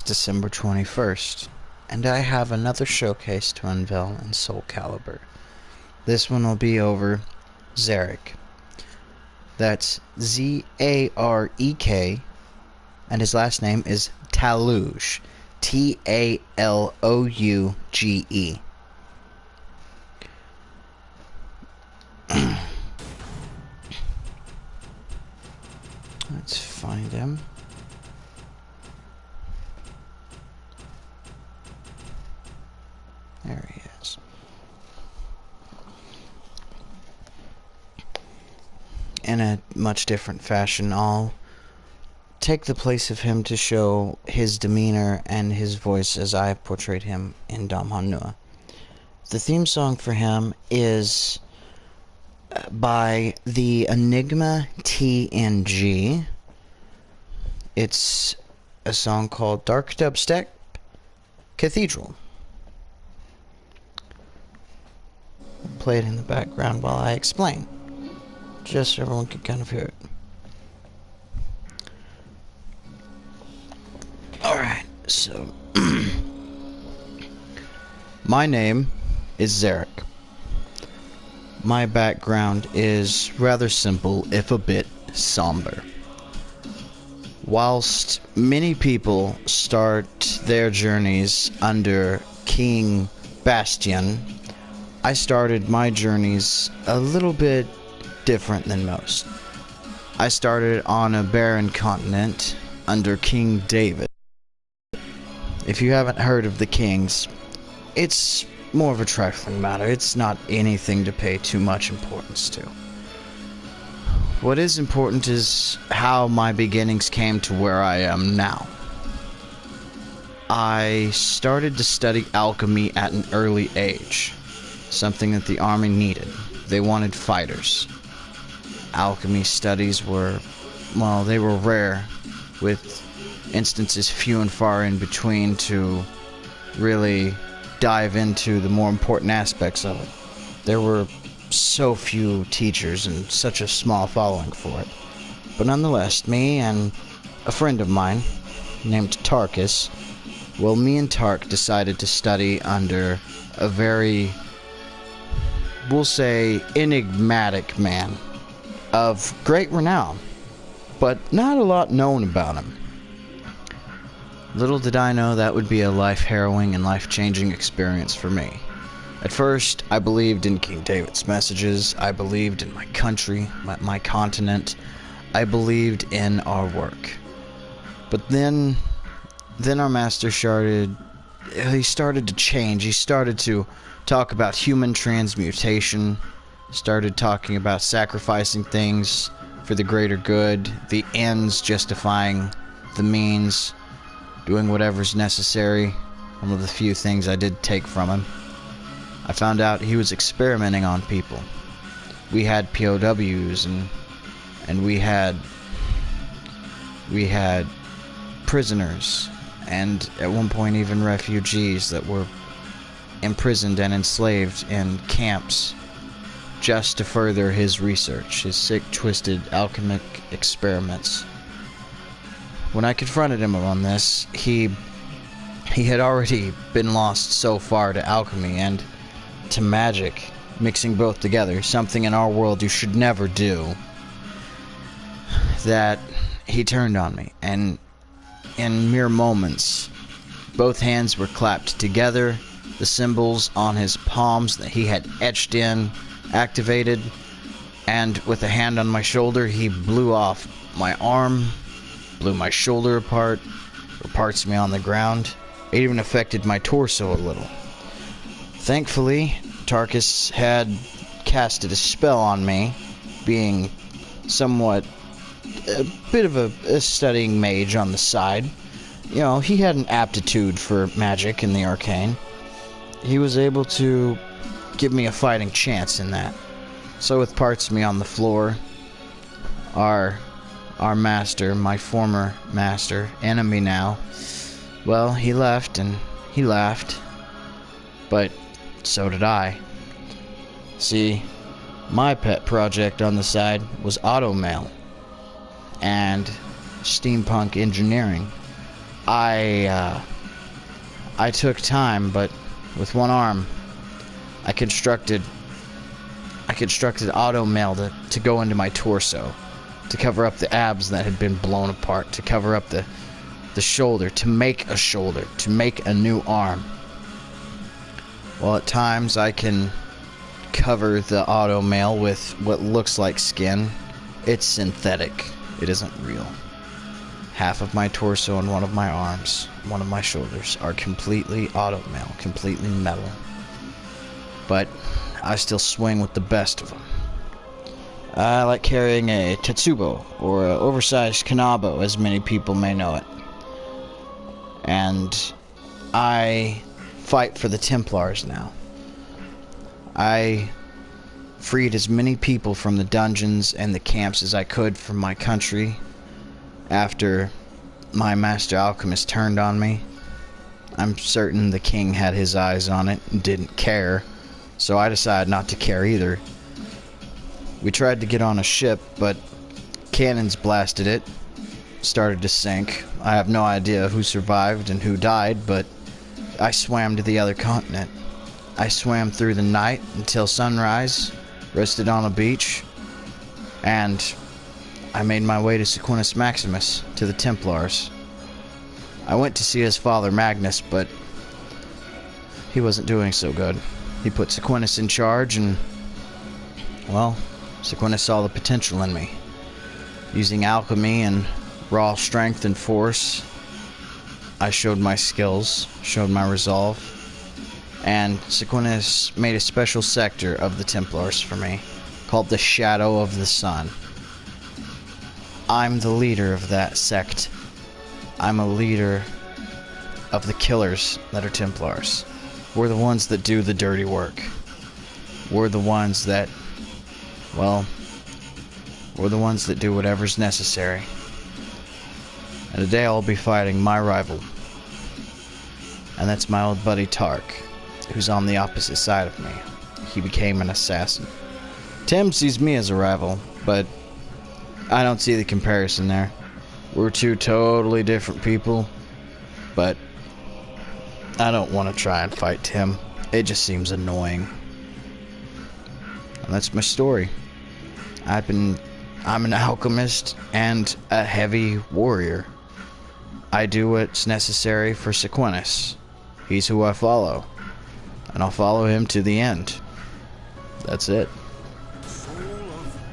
December 21st, and I have another showcase to unveil in SOULCALIBUR. This one will be over Zarek. That's Z-A-R-E-K, and his last name is Talouge. T-A-L-O-U-G-E. Let's find him. There he is. In a much different fashion, I'll take the place of him to show his demeanor and his voice as I portrayed him in Dom Hanua. The theme song for him is by the Enigma TNG. It's a song called Dark Dubstep Cathedral. Play it in the background while I explain, just so everyone can kind of hear it. Alright, so my name is Zarek. My background is rather simple, if a bit somber. Whilst many people start their journeys under King Bastion, I started my journeys a little bit different than most. I started on a barren continent under King David. If you haven't heard of the kings, it's more of a trifling matter. It's not anything to pay too much importance to. What is important is how my beginnings came to where I am now. I started to study alchemy at an early age, something that the army needed. They wanted fighters. Alchemy studies were, well, they were rare, with instances few and far in between to really dive into the more important aspects of it. There were so few teachers and such a small following for it. But nonetheless, me and a friend of mine named Tarkus, well, me and Tark decided to study under a very, we'll say, enigmatic man of great renown, but not a lot known about him. Little did I know that would be a life-harrowing and life-changing experience for me. At first, I believed in King David's messages, I believed in my country, my continent, I believed in our work. But then our master started to change. He started to talk about human transmutation, started talking about sacrificing things for the greater good, the ends justifying the means, doing whatever's necessary. One of the few things I did take from him. I found out he was experimenting on people. We had POWs and we had prisoners, and at one point even refugees that were imprisoned and enslaved in camps just to further his research, his sick, twisted, alchemic experiments. When I confronted him on this, he had already been lost so far to alchemy and to magic, mixing both together, something in our world you should never do, that he turned on me, and in mere moments, both hands were clapped together, the symbols on his palms that he had etched in activated, and with a hand on my shoulder, he blew off my arm, blew my shoulder apart, or parts of me on the ground. It even affected my torso a little. Thankfully, Tarkus had casted a spell on me, being somewhat a bit of a studying mage on the side. You know, he had an aptitude for magic and the arcane. He was able to give me a fighting chance in that. So with parts of me on the floor, our master, my former master, enemy now, well, he left and he laughed, but so did I. See, my pet project on the side was automail and steampunk engineering. I took time, but with one arm, I constructed auto mail to go into my torso, to cover up the abs that had been blown apart, to cover up the shoulder, to make a shoulder, to make a new arm. Well, at times I can cover the auto mail with what looks like skin. It's synthetic. It isn't real. Half of my torso and one of my arms, one of my shoulders are completely auto mail, completely metal. But I still swing with the best of them. I like carrying a tetsubo, or an oversized kanabo, as many people may know it. And I fight for the Templars now. I freed as many people from the dungeons and the camps as I could from my country after my master alchemist turned on me. I'm certain the king had his eyes on it and didn't care, so I decided not to care either. We tried to get on a ship, but cannons blasted it, started to sink. I have no idea who survived and who died, but I swam to the other continent. I swam through the night until sunrise, rested on a beach, and I made my way to Sequinus Maximus, to the Templars. I went to see his father Magnus, but he wasn't doing so good. He put Sequinus in charge, and, well, Sequinus saw the potential in me. Using alchemy and raw strength and force, I showed my skills, showed my resolve, and Sequinus made a special sector of the Templars for me, called the Shadow of the Sun. I'm the leader of that sect. I'm a leader of the killers that are Templars. We're the ones that do the dirty work. We're the ones that, well, we're the ones that do whatever's necessary. And today I'll be fighting my rival. And that's my old buddy Tark, who's on the opposite side of me. He became an assassin. Tim sees me as a rival, but I don't see the comparison there. We're two totally different people, but I don't want to try and fight Tim. It just seems annoying. And that's my story. I'm an alchemist and a heavy warrior. I do what's necessary for Sequinus. He's who I follow, and I'll follow him to the end. That's it. Soul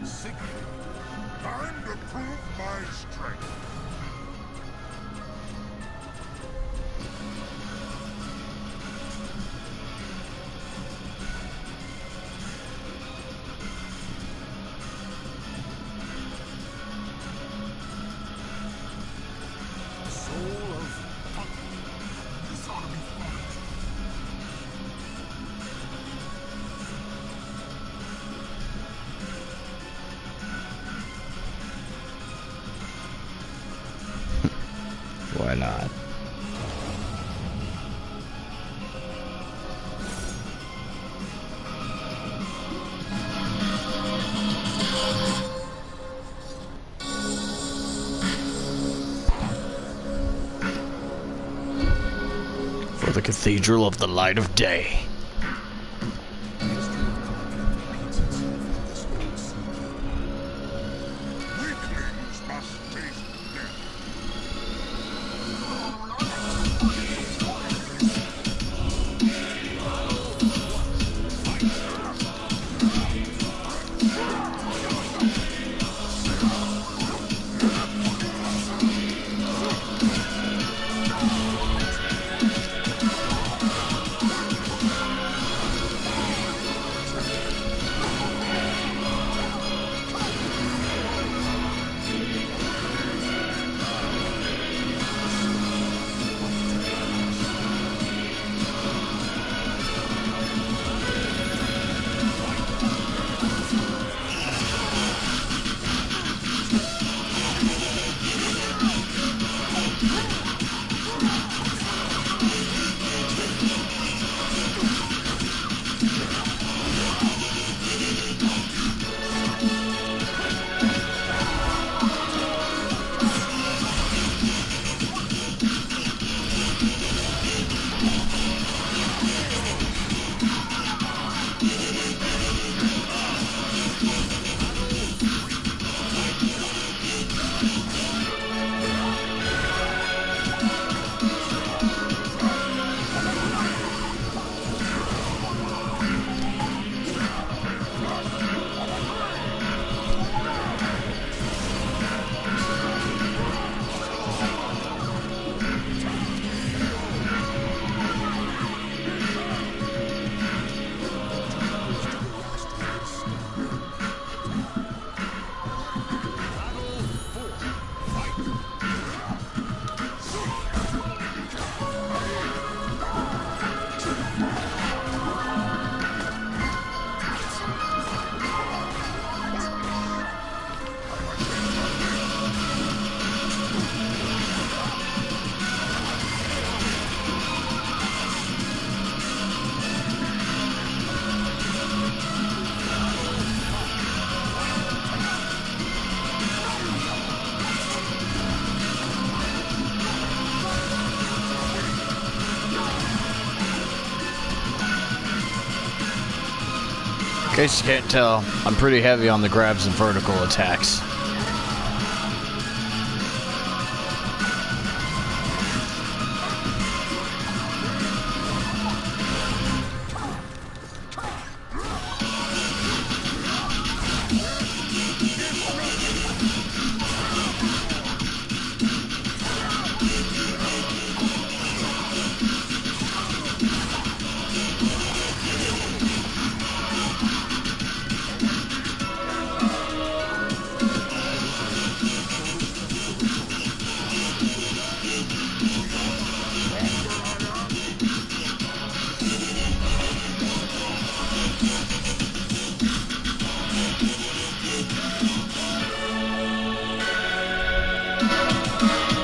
of Sigmund, time to prove my strength. Soul of fuck. This ought to be fun. Why not? For the Cathedral of the Light of Day. Weaklings must taste death. In case you can't tell, I'm pretty heavy on the grabs and vertical attacks.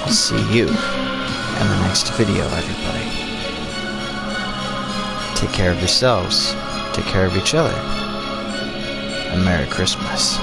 I'll see you in the next video, everybody. Take care of yourselves, take care of each other, and Merry Christmas.